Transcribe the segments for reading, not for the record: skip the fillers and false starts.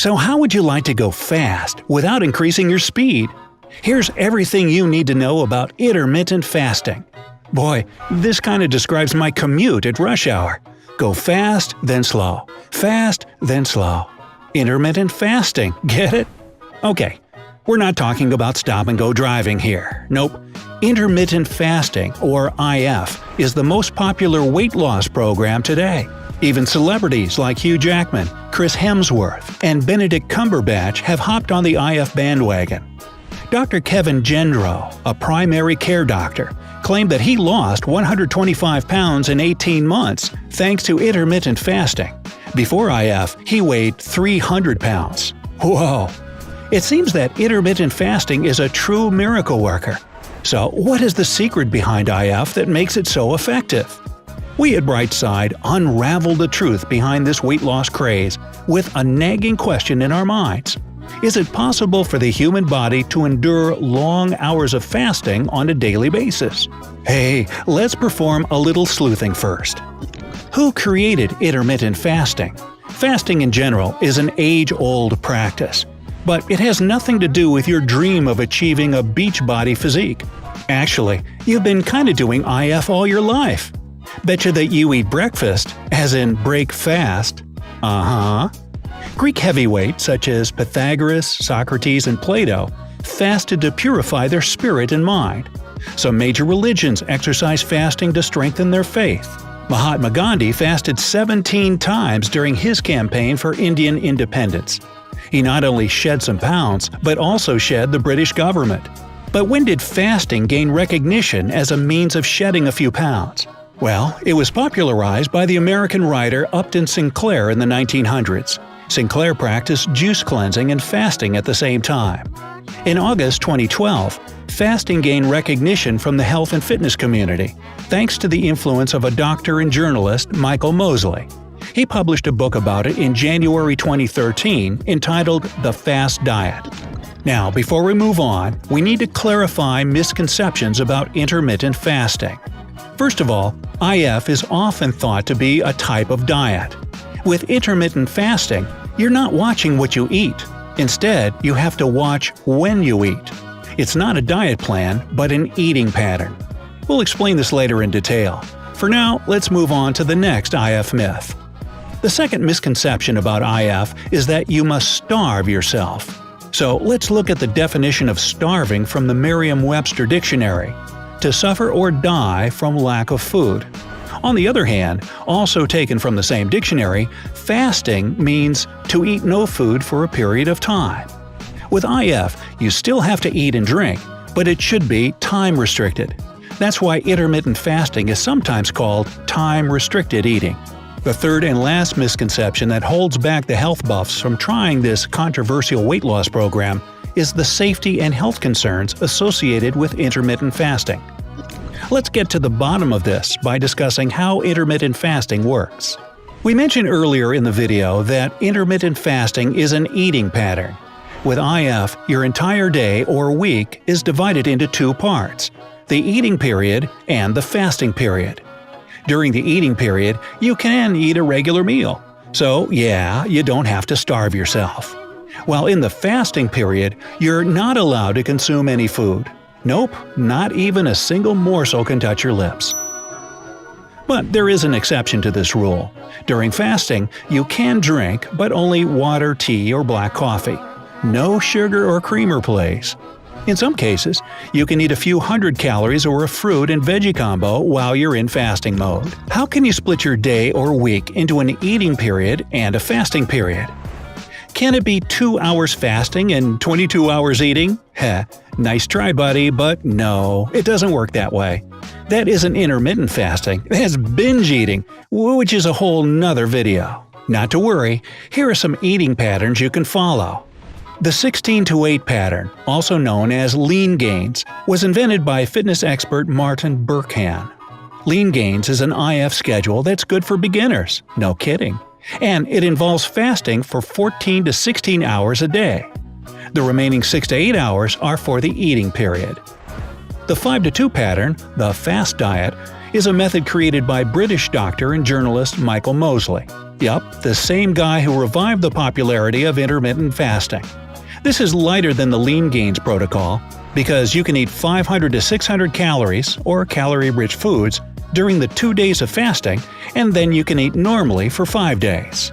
So how would you like to go fast without increasing your speed? Here's everything you need to know about intermittent fasting. Boy, this kind of describes my commute at rush hour. Go fast, then slow. Fast, then slow. Intermittent fasting, get it? Okay, we're not talking about stop-and-go driving here. Nope. Intermittent fasting, or IF, is the most popular weight loss program today. Even celebrities like Hugh Jackman, Chris Hemsworth, and Benedict Cumberbatch have hopped on the IF bandwagon. Dr. Kevin Gendreau, a primary care doctor, claimed that he lost 125 pounds in 18 months thanks to intermittent fasting. Before IF, he weighed 300 pounds. Whoa! It seems that intermittent fasting is a true miracle worker. So, what is the secret behind IF that makes it so effective? We at Brightside unravel the truth behind this weight loss craze with a nagging question in our minds. Is it possible for the human body to endure long hours of fasting on a daily basis? Hey, let's perform a little sleuthing first. Who created intermittent fasting? Fasting in general is an age-old practice, but it has nothing to do with your dream of achieving a beach body physique. Actually, you've been kinda doing IF all your life. Betcha that you eat breakfast, as in break fast. Greek heavyweights such as Pythagoras, Socrates, and Plato fasted to purify their spirit and mind. Some major religions exercise fasting to strengthen their faith. Mahatma Gandhi fasted 17 times during his campaign for Indian independence. He not only shed some pounds, but also shed the British government. But when did fasting gain recognition as a means of shedding a few pounds? Well, it was popularized by the American writer Upton Sinclair in the 1900s. Sinclair practiced juice cleansing and fasting at the same time. In August 2012, fasting gained recognition from the health and fitness community, thanks to the influence of a doctor and journalist, Michael Mosley. He published a book about it in January 2013 entitled The Fast Diet. Now, before we move on, we need to clarify misconceptions about intermittent fasting. First of all, IF is often thought to be a type of diet. With intermittent fasting, you're not watching what you eat. Instead, you have to watch when you eat. It's not a diet plan, but an eating pattern. We'll explain this later in detail. For now, let's move on to the next IF myth. The second misconception about IF is that you must starve yourself. So let's look at the definition of starving from the Merriam-Webster dictionary: to suffer or die from lack of food. On the other hand, also taken from the same dictionary, fasting means to eat no food for a period of time. With IF, you still have to eat and drink, but it should be time-restricted. That's why intermittent fasting is sometimes called time-restricted eating. The third and last misconception that holds back the health buffs from trying this controversial weight loss program is the safety and health concerns associated with intermittent fasting. Let's get to the bottom of this by discussing how intermittent fasting works. We mentioned earlier in the video that intermittent fasting is an eating pattern. With IF, your entire day or week is divided into two parts: the eating period and the fasting period. During the eating period, you can eat a regular meal. So yeah, you don't have to starve yourself. While in the fasting period, you're not allowed to consume any food. Nope, not even a single morsel can touch your lips. But there is an exception to this rule. During fasting, you can drink, but only water, tea, or black coffee. No sugar or creamer, please. In some cases, you can eat a few hundred calories or a fruit and veggie combo while you're in fasting mode. How can you split your day or week into an eating period and a fasting period? Can it be 2 hours fasting and 22 hours eating? Heh, nice try, buddy, but no, it doesn't work that way. That isn't intermittent fasting, that's binge eating, which is a whole nother video. Not to worry, here are some eating patterns you can follow. The 16-to-8 pattern, also known as lean gains, was invented by fitness expert Martin Berkhan. Lean gains is an IF schedule that's good for beginners, no kidding. And it involves fasting for 14 to 16 hours a day. The remaining 6 to 8 hours are for the eating period. The 5-to-2 pattern, the fast diet, is a method created by British doctor and journalist Michael Mosley. Yup, the same guy who revived the popularity of intermittent fasting. This is lighter than the lean gains protocol because you can eat 500 to 600 calories or calorie-rich foods during the 2 days of fasting, and then you can eat normally for 5 days.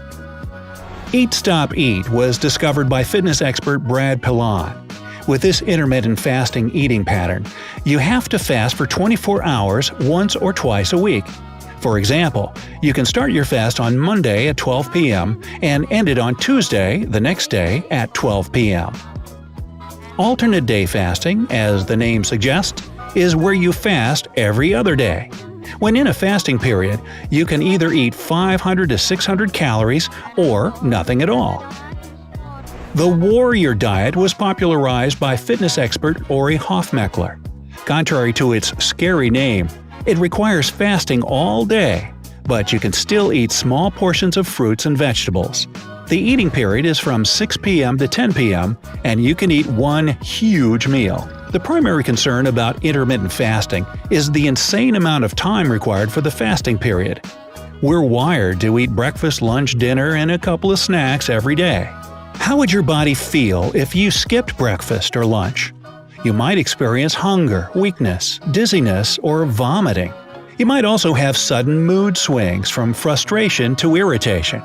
Eat Stop Eat was discovered by fitness expert Brad Pilon. With this intermittent fasting eating pattern, you have to fast for 24 hours once or twice a week. For example, you can start your fast on Monday at 12 p.m. and end it on Tuesday, the next day, at 12 p.m. Alternate day fasting, as the name suggests, is where you fast every other day. When in a fasting period, you can either eat 500 to 600 calories or nothing at all. The Warrior Diet was popularized by fitness expert Ori Hofmeckler. Contrary to its scary name, it requires fasting all day, but you can still eat small portions of fruits and vegetables. The eating period is from 6 p.m. to 10 p.m., and you can eat one huge meal. The primary concern about intermittent fasting is the insane amount of time required for the fasting period. We're wired to eat breakfast, lunch, dinner, and a couple of snacks every day. How would your body feel if you skipped breakfast or lunch? You might experience hunger, weakness, dizziness, or vomiting. You might also have sudden mood swings from frustration to irritation.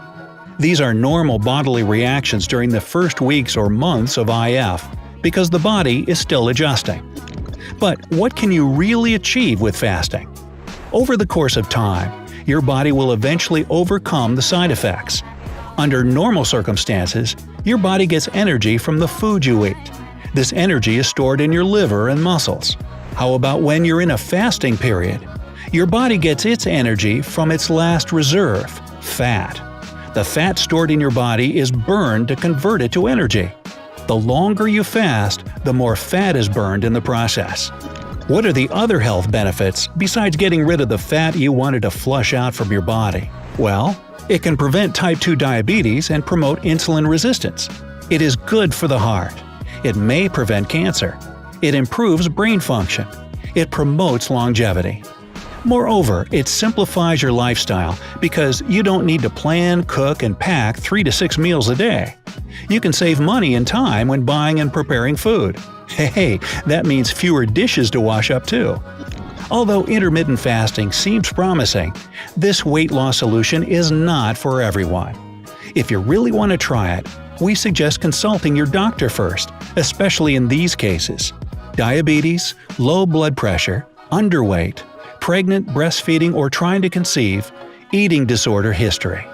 These are normal bodily reactions during the first weeks or months of IF because the body is still adjusting. But what can you really achieve with fasting? Over the course of time, your body will eventually overcome the side effects. Under normal circumstances, your body gets energy from the food you eat. This energy is stored in your liver and muscles. How about when you're in a fasting period? Your body gets its energy from its last reserve, fat. The fat stored in your body is burned to convert it to energy. The longer you fast, the more fat is burned in the process. What are the other health benefits besides getting rid of the fat you wanted to flush out from your body? Well, it can prevent type 2 diabetes and promote insulin resistance. It is good for the heart. It may prevent cancer. It improves brain function. It promotes longevity. Moreover, it simplifies your lifestyle because you don't need to plan, cook, and pack 3 to 6 meals a day. You can save money and time when buying and preparing food. Hey, that means fewer dishes to wash up too. Although intermittent fasting seems promising, this weight loss solution is not for everyone. If you really want to try it, we suggest consulting your doctor first, especially in these cases: diabetes, low blood pressure, underweight, pregnant, breastfeeding, or trying to conceive, eating disorder history.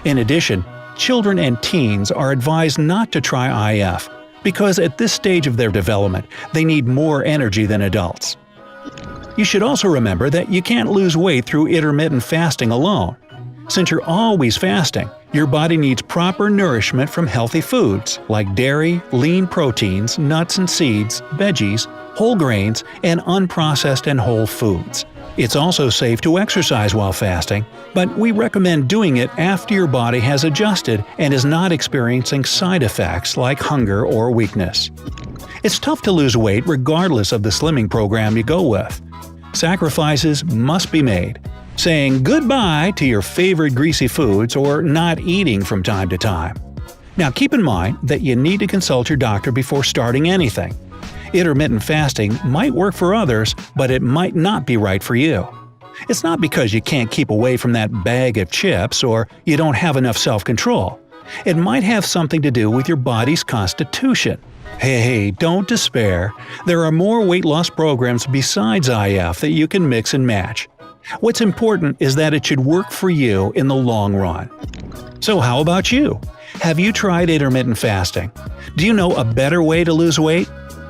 In addition, children and teens are advised not to try IF because at this stage of their development, they need more energy than adults. You should also remember that you can't lose weight through intermittent fasting alone. Since you're always fasting, your body needs proper nourishment from healthy foods like dairy, lean proteins, nuts and seeds, veggies, whole grains, and unprocessed and whole foods. It's also safe to exercise while fasting, but we recommend doing it after your body has adjusted and is not experiencing side effects like hunger or weakness. It's tough to lose weight regardless of the slimming program you go with. Sacrifices must be made. Saying goodbye to your favorite greasy foods or not eating from time to time. Now keep in mind that you need to consult your doctor before starting anything. Intermittent fasting might work for others, but it might not be right for you. It's not because you can't keep away from that bag of chips or you don't have enough self-control. It might have something to do with your body's constitution. Hey, don't despair. There are more weight loss programs besides IF that you can mix and match. What's important is that it should work for you in the long run. So how about you? Have you tried intermittent fasting? Do you know a better way to lose weight?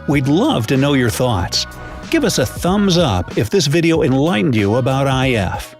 We'd love to know your thoughts. Give us a thumbs up if this video enlightened you about IF.